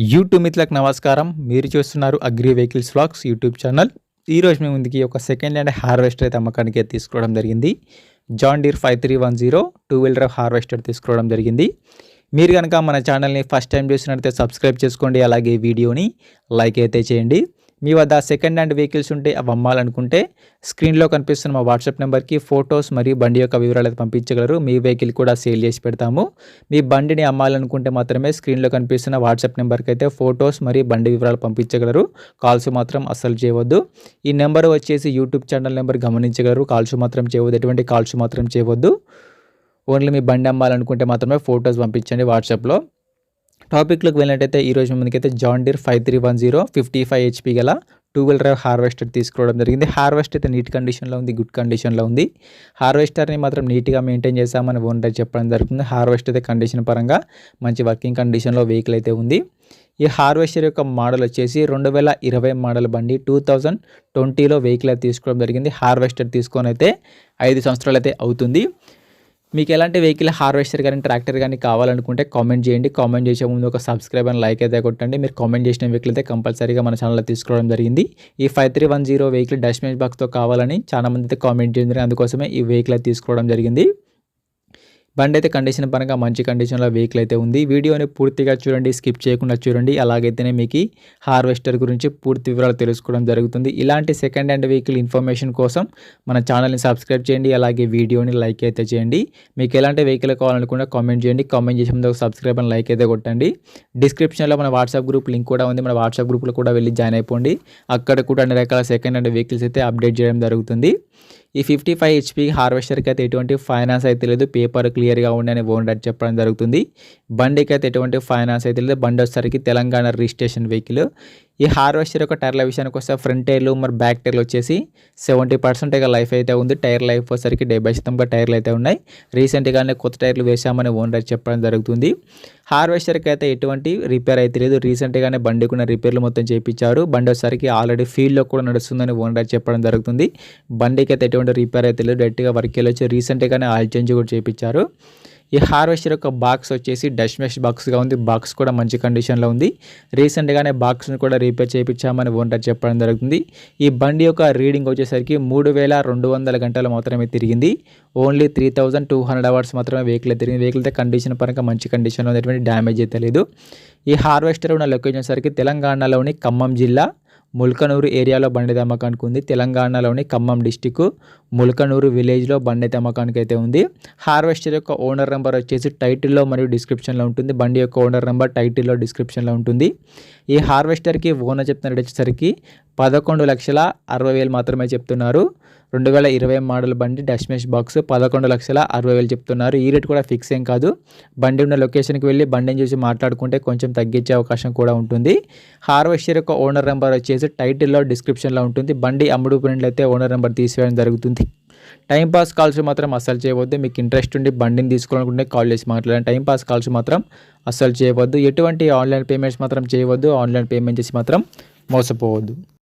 YouTube మిత్రులకు నమస్కారం. మీరు చూస్తున్నారు agri vehicles vlogs YouTube channel. ఈరోజు మీ ముందుకి ఒక సెకండ్ హ్యాండ్ హార్వెస్టర్ అయితే అమ్మకానికి తీసుకోవడం జరిగింది. John Deere 5310 2 wheeler drive harvester తీసుకోవడం జరిగింది. మీరు కనుక మన ఛానల్ని ఫస్ట్ టైం చూసినట్లయితే సబ్స్క్రైబ్ చేసుకోండి, అలాగే వీడియోని లైక్ అయితే చేయండి. మీ వద్ద సెకండ్ హ్యాండ్ వెహికల్స్ ఉంటే అవి అమ్మాలనుకుంటే స్క్రీన్లో కనిపిస్తున్న మా వాట్సాప్ నెంబర్కి ఫొటోస్ మరియు బండి యొక్క వివరాలు అయితే పంపించగలరు. మీ వెహికల్ కూడా సేల్ చేసి పెడతాము. మీ బండిని అమ్మాలనుకుంటే మాత్రమే స్క్రీన్లో కనిపిస్తున్న వాట్సాప్ నెంబర్కి అయితే ఫొటోస్ మరియు బండి వివరాలు పంపించగలరు. కాల్స్ మాత్రం అస్సలు చేయవద్దు. ఈ నెంబర్ వచ్చేసి యూట్యూబ్ ఛానల్ నెంబర్ గమనించగలరు. కాల్స్ మాత్రం చేయవద్దు, ఎటువంటి కాల్స్ మాత్రం చేయవద్దు. ఓన్లీ మీ బండి అమ్మాలనుకుంటే మాత్రమే ఫొటోస్ పంపించండి వాట్సాప్లో. టాపిక్లోకి వెళ్ళినట్టయితే ఈరోజు మనకైతే జాన్ డీర్ 5310 55 HP గల 2 వీలర్ డ్రైవ్ హార్వెస్టర్ తీసుకోవడం జరిగింది. హార్వెస్టర్ అయితే నీట్ కండిషన్లో ఉంది, గుడ్ కండిషన్లో ఉంది. హార్వెస్టర్ని మాత్రం నీట్గా మెయింటైన్ చేస్తామని ఓనర్ చెప్పడం జరుగుతుంది. హార్వెస్టర్ అయితే కండిషన్ పరంగా మంచి వర్కింగ్ కండిషన్లో వెహికల్ అయితే ఉంది. ఈ హార్వెస్టర్ యొక్క మోడల్ వచ్చేసి 2020 మోడల్ బండి 2020లో వెహికల్ అయితే తీసుకోవడం జరిగింది. హార్వెస్టర్ తీసుకొని అయితే 5 సంవత్సరాలు అయితే అవుతుంది. మీకు ఎలాంటి వెహికల్ హార్వెస్టర్ కానీ ట్రాక్టర్ కానీ కావాలనుకుంటే కామెంట్ చేయండి. కామెంట్ చేసే ముందు ఒక సబ్స్క్రైబ్ అని లైక్ అయితే కొట్టండి. మీరు కామెంట్ చేసిన వెహికల్ అయితే కంపల్సరీగా మన ఛానల్లో తీసుకోవడం జరిగింది. ఈ 5310 వెహికల్ డస్ట్బిన్ బాక్స్తో కావాలని చాలామంది అయితే కామెంట్ చేయడం జరిగింది. అందుకోసమే ఈ వెహికల్ అయితే తీసుకోవడం జరిగింది. బండి అయితే కండిషన్ పరంగా మంచి కండిషన్లో వెహికల్ అయితే ఉంది. వీడియోని పూర్తిగా చూడండి, స్కిప్ చేయకుండా చూడండి. అలాగైతేనే మీకు హార్వెస్టర్ గురించి పూర్తి వివరాలు తెలుసుకోవడం జరుగుతుంది. ఇలాంటి సెకండ్ హ్యాండ్ వెహికల్ ఇన్ఫర్మేషన్ కోసం మన ఛానల్ని సబ్స్క్రైబ్ చేయండి, అలాగే వీడియోని లైక్ అయితే చేయండి. మీకు ఎలాంటి వెహికల్ కావాలనుకుంటే కామెంట్ చేయండి. కామెంట్ చేసే ముందు ఒక సబ్స్క్రైబ్ అని లైక్ అయితే కొట్టండి. డిస్క్రిప్షన్లో మన వాట్సాప్ గ్రూప్ లింక్ కూడా ఉంది. మన వాట్సాప్ గ్రూప్లో కూడా వెళ్ళి జాయిన్ అయిపోండి. అక్కడ కూడా అన్ని రకాల సెకండ్ హ్యాండ్ వెహికల్స్ అయితే అప్డేట్ చేయడం జరుగుతుంది. ఈ 55 HP హార్వెస్టర్కి అయితే ఎటువంటి ఫైనాన్స్ అయితే లేదు, పేపర్ క్లియర్గా ఉండని ఓనర్ చెప్పడం జరుగుతుంది. బండికి అయితే ఎటువంటి ఫైనాన్స్ అయితే లేదు. బండి వచ్చేసరికి తెలంగాణ రిజిస్ట్రేషన్ వెహికల్. ఈ హార్వెస్టర్ యొక్క టైర్ల విషయానికి వస్తే ఫ్రంట్ టైర్లు మరి బ్యాక్ టైర్లు వచ్చేసి 70% లైఫ్ అయితే ఉంది. టైర్ లైఫ్ వచ్చేసరికి 70% టైర్లు అయితే ఉన్నాయి. రీసెంట్గానే కొత్త టైర్లు వేసామని ఓనర్ చెప్పడం జరుగుతుంది. హార్వెస్టర్కి అయితే ఎటువంటి రిపేర్ అయితే లేదు. రీసెంట్గానే బండికి ఉన్న రిపేర్లు మొత్తం చేయించారు. బండి వచ్చేసరికి ఆల్రెడీ ఫీల్డ్లో కూడా నడుస్తుందని ఓనర్ చెప్పడం జరుగుతుంది. బండికి అయితే ఎటువంటి రిపేర్ అయితే లేదు, డైరెక్ట్గా వర్క్ వెళ్ళొచ్చి రీసెంట్గానే ఆయిల్ చేంజ్ కూడా చేయించారు. ఈ హార్వెస్టర్ యొక్క బాక్స్ వచ్చేసి డస్ట్ మెష్ బాక్స్గా ఉంది. బాక్స్ కూడా మంచి కండిషన్లో ఉంది. రీసెంట్గానే బాక్స్ని కూడా రిపేర్ చేయించామని ఓనర్ చెప్పడం జరుగుతుంది. ఈ బండి యొక్క రీడింగ్ వచ్చేసరికి 3200 గంటలు మాత్రమే తిరిగింది. ఓన్లీ 3200 అవర్స్ మాత్రమే వెహికల్ తిరిగింది. వెహికల్ అయితే కండిషన్ పరంగా మంచి కండిషన్లో ఉంది, ఎటువంటి డ్యామేజ్ అయితే లేదు. ఈ హార్వెస్టర్ ఉన్న లొకేషన్ సరికి తెలంగాణలోని ఖమ్మం జిల్లా ముల్కనూరు ఏరియాలో బండి అమ్మకానికి ఉంది. తెలంగాణలోని ఖమ్మం డిస్టిక్ ముల్కనూరు విలేజ్లో బండి అమ్మకానికి అయితే ఉంది. హార్వెస్టర్ యొక్క ఓనర్ నెంబర్ వచ్చేసి టైటిల్లో మరియు డిస్క్రిప్షన్లో ఉంటుంది. బండి యొక్క ఓనర్ నెంబర్ టైటిల్లో డిస్క్రిప్షన్లో ఉంటుంది. ఈ హార్వెస్టర్కి ఓనర్ చెప్తున్న రేట్ వచ్చేసరికి 11,60,000 మాత్రమే చెప్తున్నారు. 2020 మోడల్ బండి డస్ట్ మెష్ బాక్స్ 11,60,000 చెప్తున్నారు. ఈ రేట్ కూడా ఫిక్స్ ఏం కాదు. బండి ఉన్న లొకేషన్కి వెళ్ళి బండిని చూసి మాట్లాడుకుంటే కొంచెం తగ్గించే అవకాశం కూడా ఉంటుంది. హార్వెస్టర్ యొక్క ఓనర్ నెంబర్ వచ్చేసి టైటిల్లో డిస్క్రిప్షన్లో ఉంటుంది. బండి అమ్ముడుపోయినట్లయితే ఓనర్ నెంబర్ తీసివేయడం జరుగుతుంది. టైంపాస్ కాల్స్ మాత్రం అస్సలు చేయవద్దు. మీకు ఇంట్రెస్ట్ ఉండి బండిని తీసుకోవాలనుకుంటే కాల్ చేసి మాట్లాడండి. టైంపాస్ కాల్స్ మాత్రం అస్సలు చేయవద్దు. ఎటువంటి ఆన్లైన్ పేమెంట్స్ మాత్రం చేయవద్దు. ఆన్లైన్ పేమెంట్ చేసి మాత్రం మోసపోవద్దు.